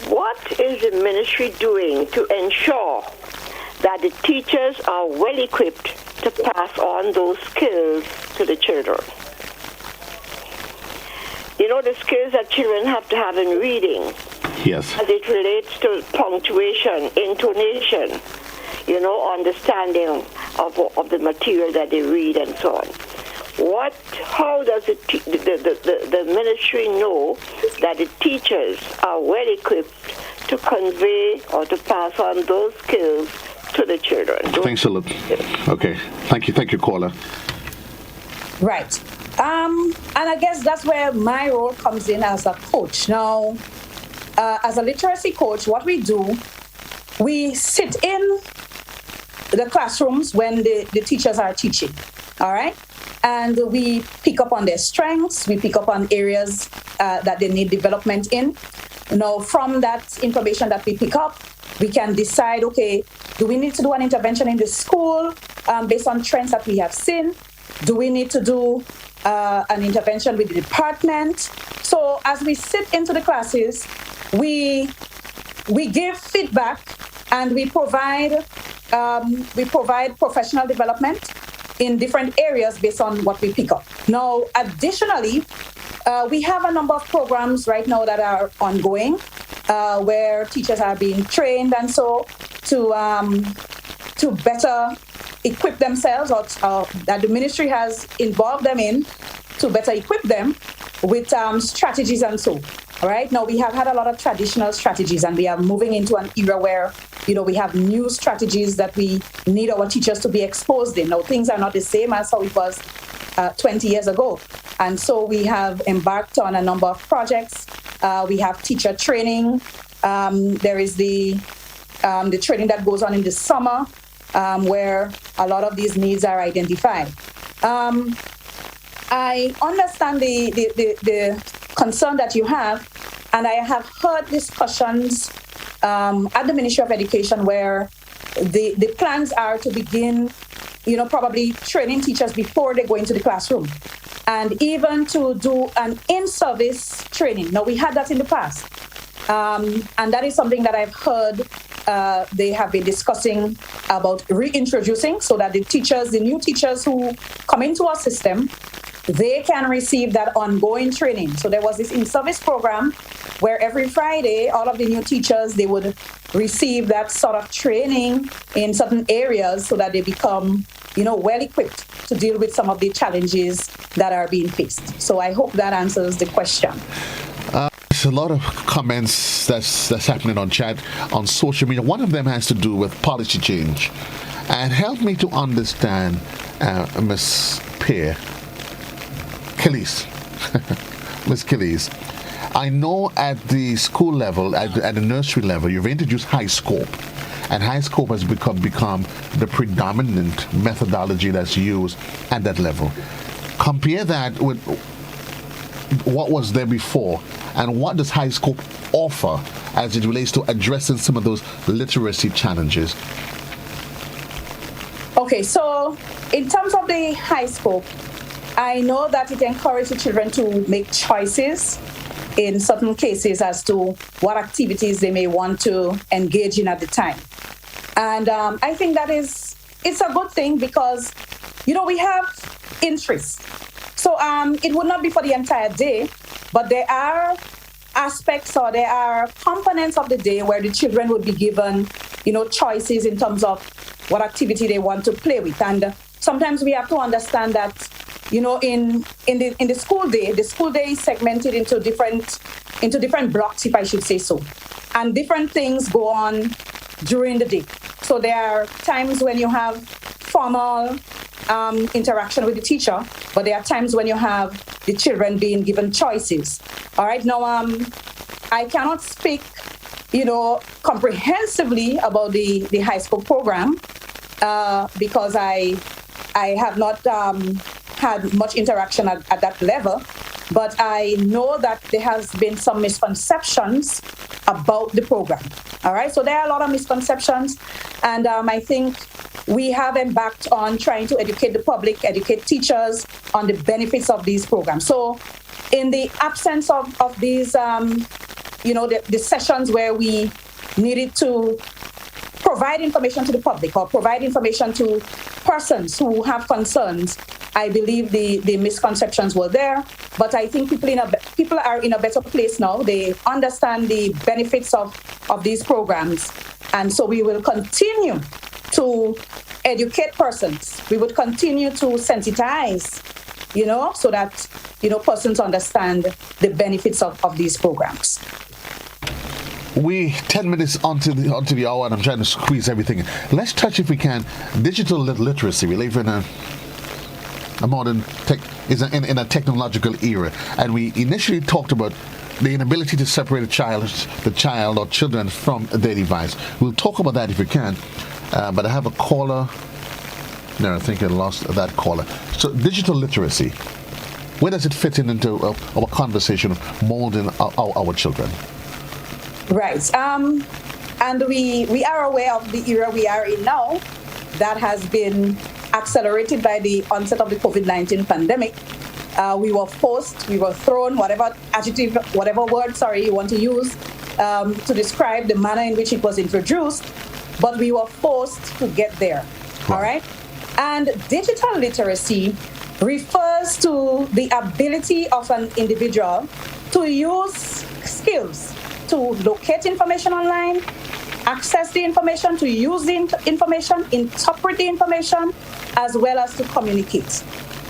What is the ministry doing to ensure that the teachers are well equipped to pass on those skills to the children? The skills that children have to have in reading. Yes. As it relates to punctuation, intonation, understanding of the material that they read and so on. How does the ministry know that the teachers are well equipped to convey or to pass on those skills to the children? Thanks a lot. Okay. Thank you, caller. Right. And I guess that's where my role comes in as a coach. Now, as a literacy coach, what we do, we sit in the classrooms when the teachers are teaching, all right? And we pick up on their strengths, we pick up on areas that they need development in. Now, from that information that we pick up, we can decide, okay, do we need to do an intervention in the school based on trends that we have seen? Do we need to do an intervention with the department. So as we sit into the classes, we give feedback and we provide professional development in different areas based on what we pick up. Now, additionally, we have a number of programs right now that are ongoing where teachers are being trained and so to better equip themselves, or that the ministry has involved them in to better equip them with strategies and so. All right. Now we have had a lot of traditional strategies, and we are moving into an era where, we have new strategies that we need our teachers to be exposed in. Now things are not the same as how it was 20 years ago. And so we have embarked on a number of projects. We have teacher training. There is the training that goes on in the summer, where a lot of these needs are identified. I understand the concern that you have, and I have heard discussions at the Ministry of Education where the plans are to begin, probably training teachers before they go into the classroom, and even to do an in-service training. Now, we had that in the past, and that is something that I've heard they have been discussing about reintroducing, so that the new teachers who come into our system, they can receive that ongoing training. So there was this in-service program where every Friday, all of the new teachers, they would receive that sort of training in certain areas so that they become, well equipped to deal with some of the challenges that are being faced. So I hope that answers the question. There's a lot of comments that's happening on chat, on social media. One of them has to do with policy change. And help me to understand, Ms. Pierre, Calliste, Ms. Calliste, I know at the school level, at the nursery level, you've introduced high scope. And high scope has become the predominant methodology that's used at that level. Compare that with what was there before, and what does high scope offer as it relates to addressing some of those literacy challenges? Okay, so in terms of the high scope, I know that it encourages the children to make choices in certain cases as to what activities they may want to engage in at the time. And I think it's a good thing because, we have interests. So it would not be for the entire day, but there are aspects or there are components of the day where the children would be given, choices in terms of what activity they want to play with. And sometimes we have to understand that, in the school day is segmented into different blocks, if I should say so. And different things go on during the day. So there are times when you have formal interaction with the teacher, but there are times when you have the children being given choices. All right. Now, I cannot speak, comprehensively about the high school program because I have not had much interaction at that level. But I know that there has been some misconceptions about the program. All right. So there are a lot of misconceptions, and I think we have embarked on trying to educate the public, educate teachers on the benefits of these programs. So in the absence of these, the sessions where we needed to provide information to the public or provide information to persons who have concerns, I believe the misconceptions were there. But I think people are in a better place now. They understand the benefits of these programs. And so we will continue to educate persons. We would continue to sensitize, so that, persons understand the benefits of these programs. We 10 minutes onto the hour, and I'm trying to squeeze everything in. Let's touch, if we can, digital literacy. We live in a modern in a technological era, and we initially talked about the inability to separate the child or children from their device. We'll talk about that if we can. But I have a caller. No, I think I lost that caller. So digital literacy, where does it fit into our conversation of molding our children? Right. And we are aware of the era we are in now that has been accelerated by the onset of the COVID-19 pandemic. We were forced, we were thrown, whatever adjective, whatever word, you want to use to describe the manner in which it was introduced, but we were forced to get there. All right? And digital literacy refers to the ability of an individual to use skills to locate information online, access the information, to use the information, interpret the information, as well as to communicate.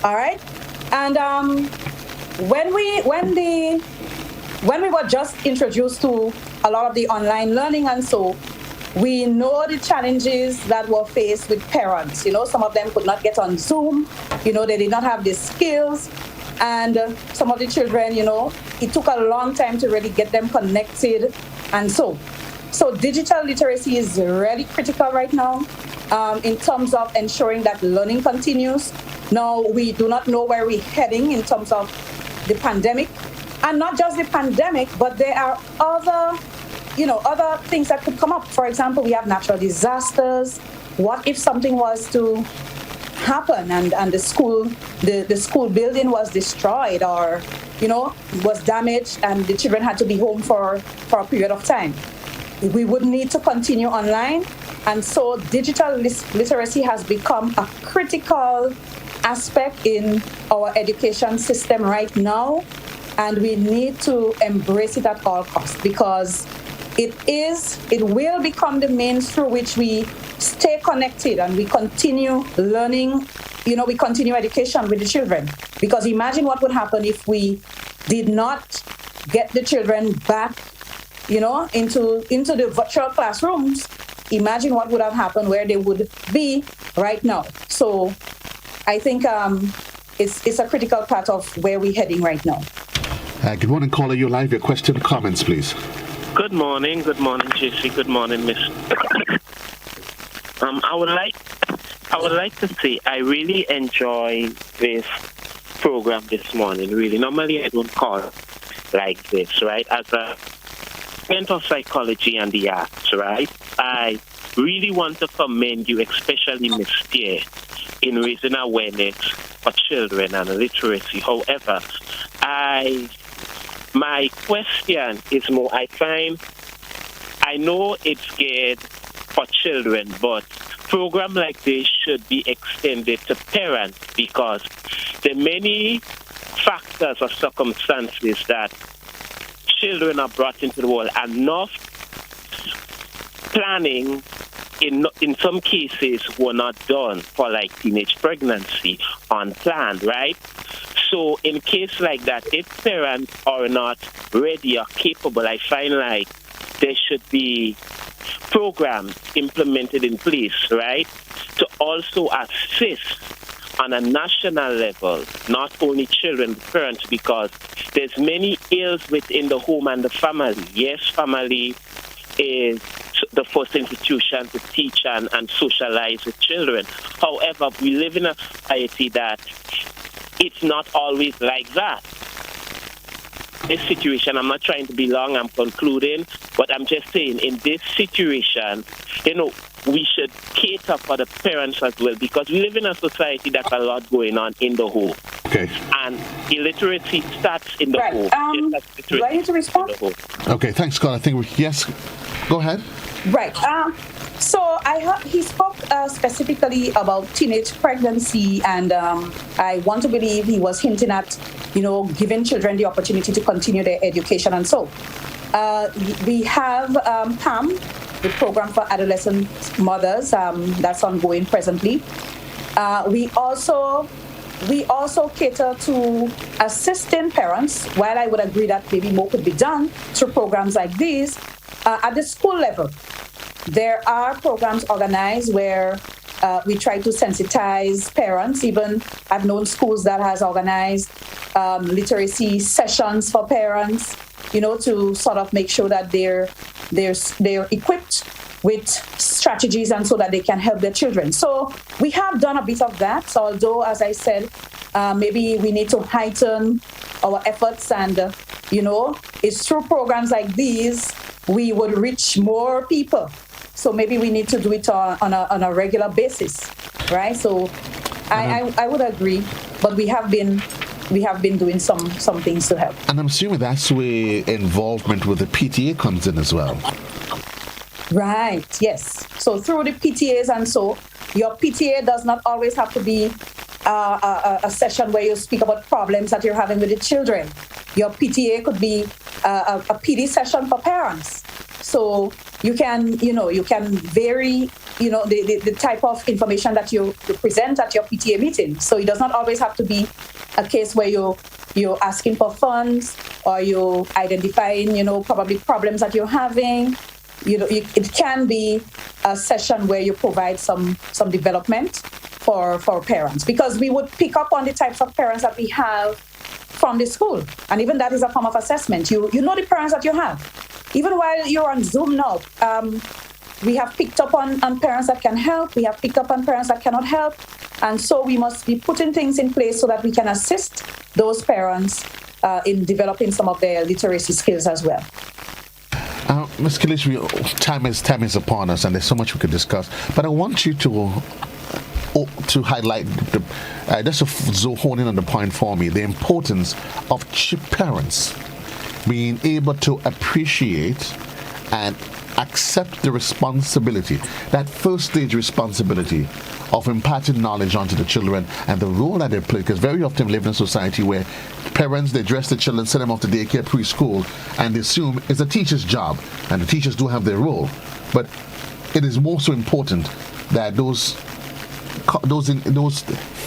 All right? And when we were just introduced to a lot of the online learning and so, we know the challenges that were faced with parents. Some of them could not get on Zoom. They did not have the skills. And some of the children, it took a long time to really get them connected. And so digital literacy is really critical right now in terms of ensuring that learning continues. Now, we do not know where we're heading in terms of the pandemic. And not just the pandemic, but there are other things that could come up. For example, we have natural disasters. What if something was to happen and the school building was destroyed or, was damaged and the children had to be home for a period of time? We would need to continue online. And so digital literacy has become a critical aspect in our education system right now. And we need to embrace it at all costs because it will become the means through which we stay connected and we continue learning, we continue education with the children. Because imagine what would happen if we did not get the children back, into the virtual classrooms. Imagine what would have happened where they would be right now. So I think it's a critical part of where we're heading right now. Good morning, caller. You're live. Your question, comments, please. Good morning, JC. Good morning, Miss. I would like to say I really enjoy this program this morning. Really, normally I don't call like this, right? As a student of psychology and the arts, right? I really want to commend you, especially Miss Pierre, in raising awareness for children and literacy. However, my question is more, I know it's geared for children, but program like this should be extended to parents because the many factors or circumstances that children are brought into the world and enough planning in some cases were not done for like teenage pregnancy unplanned, right? So in case like that, if parents are not ready or capable, I find like there should be programs implemented in place, right, to also assist on a national level, not only children, but parents, because there's many ills within the home and the family. Yes, family is the first institution to teach and socialize with children. However, we live in a society that it's not always like that. This situation, I'm not trying to be long, I'm concluding, but I'm just saying in this situation, we should cater for the parents as well because we live in a society that's a lot going on in the home. Okay. And illiteracy starts in the home. Do I need to respond? Okay, thanks, Scott. I think yes. Go ahead. Right. So he spoke specifically about teenage pregnancy, and I want to believe he was hinting at, giving children the opportunity to continue their education. And so we have PAM, the Program for Adolescent Mothers, that's ongoing presently. We also cater to assisting parents, while I would agree that maybe more could be done through programs like these, at the school level. There are programs organized where we try to sensitize parents. Even I've known schools that has organized literacy sessions for parents, to sort of make sure that they're equipped with strategies and so that they can help their children. So we have done a bit of that, although, as I said, maybe we need to heighten our efforts and, it's through programs like these, we would reach more people. So maybe we need to do it on a regular basis, right? So I would agree, but we have been we have been doing some things to help. And I'm assuming that's where involvement with the PTA comes in as well. Right, yes. So through the PTAs and so, your PTA does not always have to be a session where you speak about problems that you're having with the children. Your PTA could be a PD session for parents. So you can vary, the type of information that you present at your PTA meeting. So it does not always have to be a case where you're asking for funds or you're identifying, probably problems that you're having. It can be a session where you provide some development for parents, because we would pick up on the types of parents that we have from the school. And even that is a form of assessment. You know the parents that you have. Even while you're on Zoom now, we have picked up on parents that can help. We have picked up on parents that cannot help. And so we must be putting things in place so that we can assist those parents in developing some of their literacy skills as well. Ms. Calliste, time is upon us, and there's so much we could discuss. But I want you to highlight, just to hone in on the point for me, the importance of parents being able to appreciate and accept the responsibility, that first stage responsibility of imparting knowledge onto the children and the role that they play. Because very often we live in a society where parents, they dress the children, send them off to daycare, preschool, and they assume it's the teacher's job, and the teachers do have their role. But it is more so important that those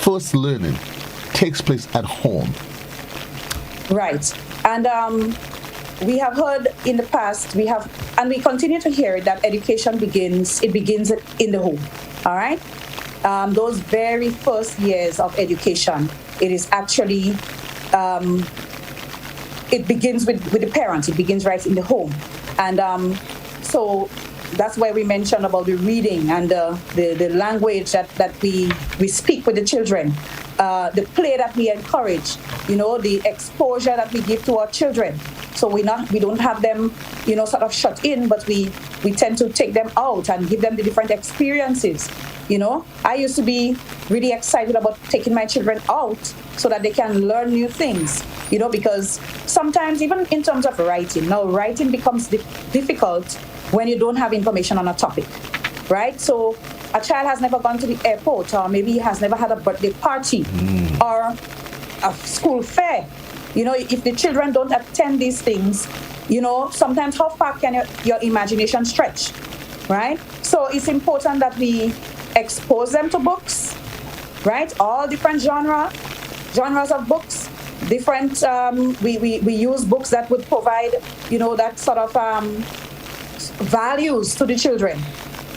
first learning takes place at home. Right. And we have heard in the past, and we continue to hear that education begins in the home. All right? Those very first years of education, it is actually, it begins with the parents. It begins right in the home. And so that's why we mentioned about the reading and the language that we speak with the children, the play that we encourage, the exposure that we give to our children. So we don't have them, sort of shut in, but we tend to take them out and give them the different experiences. I used to be really excited about taking my children out so that they can learn new things, because sometimes even in terms of writing, now writing becomes difficult when you don't have information on a topic, right? So a child has never gone to the airport, or maybe he has never had a birthday party or a school fair. If the children don't attend these things, sometimes how far can your imagination stretch, right? So it's important that we expose them to books, right? All different genres of books, different, we use books that would provide, that sort of values to the children.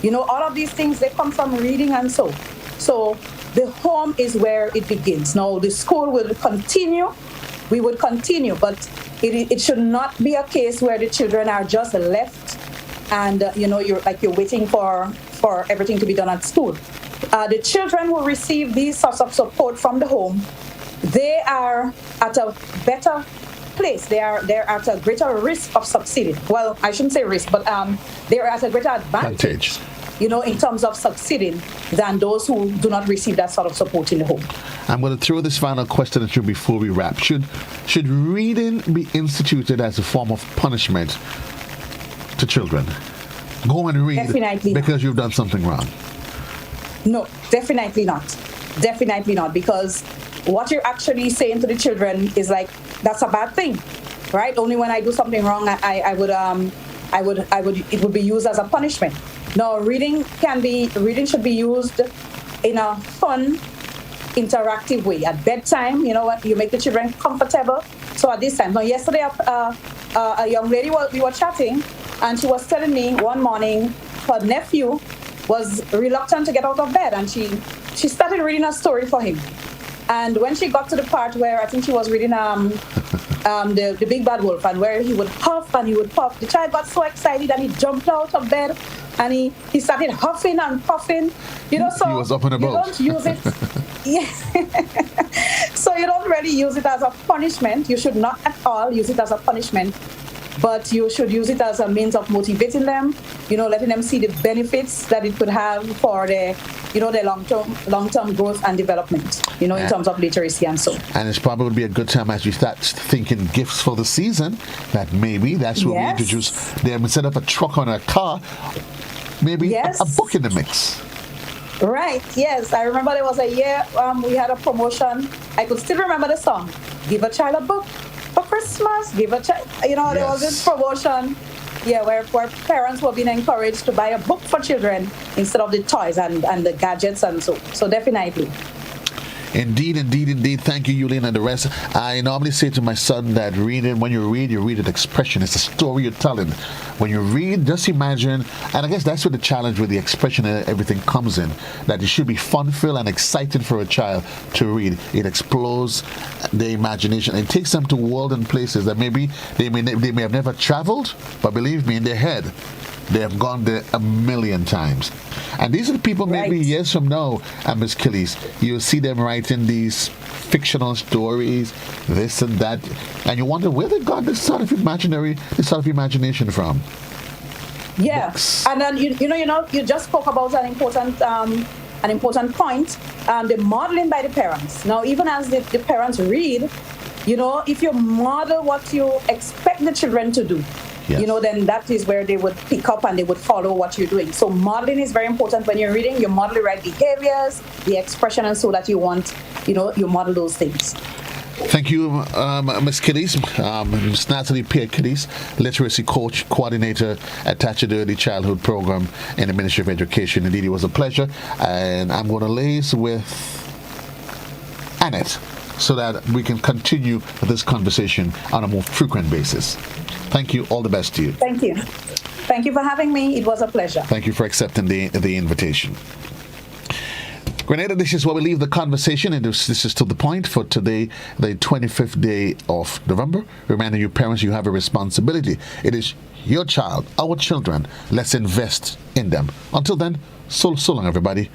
All of these things, they come from reading and so. So the home is where it begins. Now, the school will continue. We would continue, but it should not be a case where the children are just left and, you're waiting for everything to be done at school. The children who receive these sorts of support from the home, they are at a better place. They're at a greater risk of succeeding. Well, I shouldn't say risk, but they're at a greater advantage. In terms of succeeding than those who do not receive that sort of support in the home. I'm going to throw this final question at you before we wrap. Should reading be instituted as a form of punishment to children? Go and read definitely because not. You've done something wrong. No, definitely not. Definitely not, because what you're actually saying to the children is like, that's a bad thing, right? Only when I do something wrong, it would be used as a punishment. No, reading should be used in a fun, interactive way. At bedtime, you make the children comfortable. So at this time, now yesterday, a young lady, we were chatting, and she was telling me one morning her nephew was reluctant to get out of bed, and she started reading a story for him. And when she got to the part where I think she was reading the Big Bad Wolf, and where he would huff and he would puff, the child got so excited and he jumped out of bed and he started huffing and puffing. So he was up and about. You don't use it. So you don't really use it as a punishment. You should not at all use it as a punishment. But you should use it as a means of motivating them, letting them see the benefits that it could have for their their long-term growth and development, in terms of literacy and so. And it's probably would be a good time as you start thinking gifts for the season, that maybe that's where we introduce them, instead of a truck or a car, maybe a book in the mix. Right, yes. I remember there was a year we had a promotion. I could still remember the song, Give a Child a Book for Christmas, give a child, there was this promotion, where parents were being encouraged to buy a book for children instead of the toys and the gadgets and so. So definitely. Indeed. Thank you, Yulene, and the rest. I normally say to my son that when you read an expression. It's a story you're telling. When you read, just imagine, and I guess that's where the challenge with the expression and everything comes in, that it should be fun-filled and exciting for a child to read. It explores their imagination. It takes them to worlds and places that maybe they may have never traveled, but believe me, in their head, they have gone there a million times. And these are the people maybe years from now, Ms. Calliste, you'll see them writing these fictional stories, this and that, and you wonder where they got this sort of imagination from. Yeah, Books. And then you just spoke about an important point, the modeling by the parents. Now, even as the parents read, if you model what you expect the children to do, then that is where they would pick up and they would follow what you're doing. So modeling is very important when you're reading. You model the right behaviors, the expression, and so that you want, you model those things. Thank you, Ms. Calliste, Ms. Natalie Pierre Calliste, literacy coach, coordinator attached to the Early Childhood Program in the Ministry of Education. Indeed, it was a pleasure. And I'm going to liaise with Annette so that we can continue this conversation on a more frequent basis. Thank you. All the best to you. Thank you. Thank you for having me. It was a pleasure. Thank you for accepting the invitation. Grenada, this is where we leave the conversation, and this is to the point for today, the 25th day of November. Reminding you, parents, you have a responsibility. It is your child, our children. Let's invest in them. Until then, so long, everybody.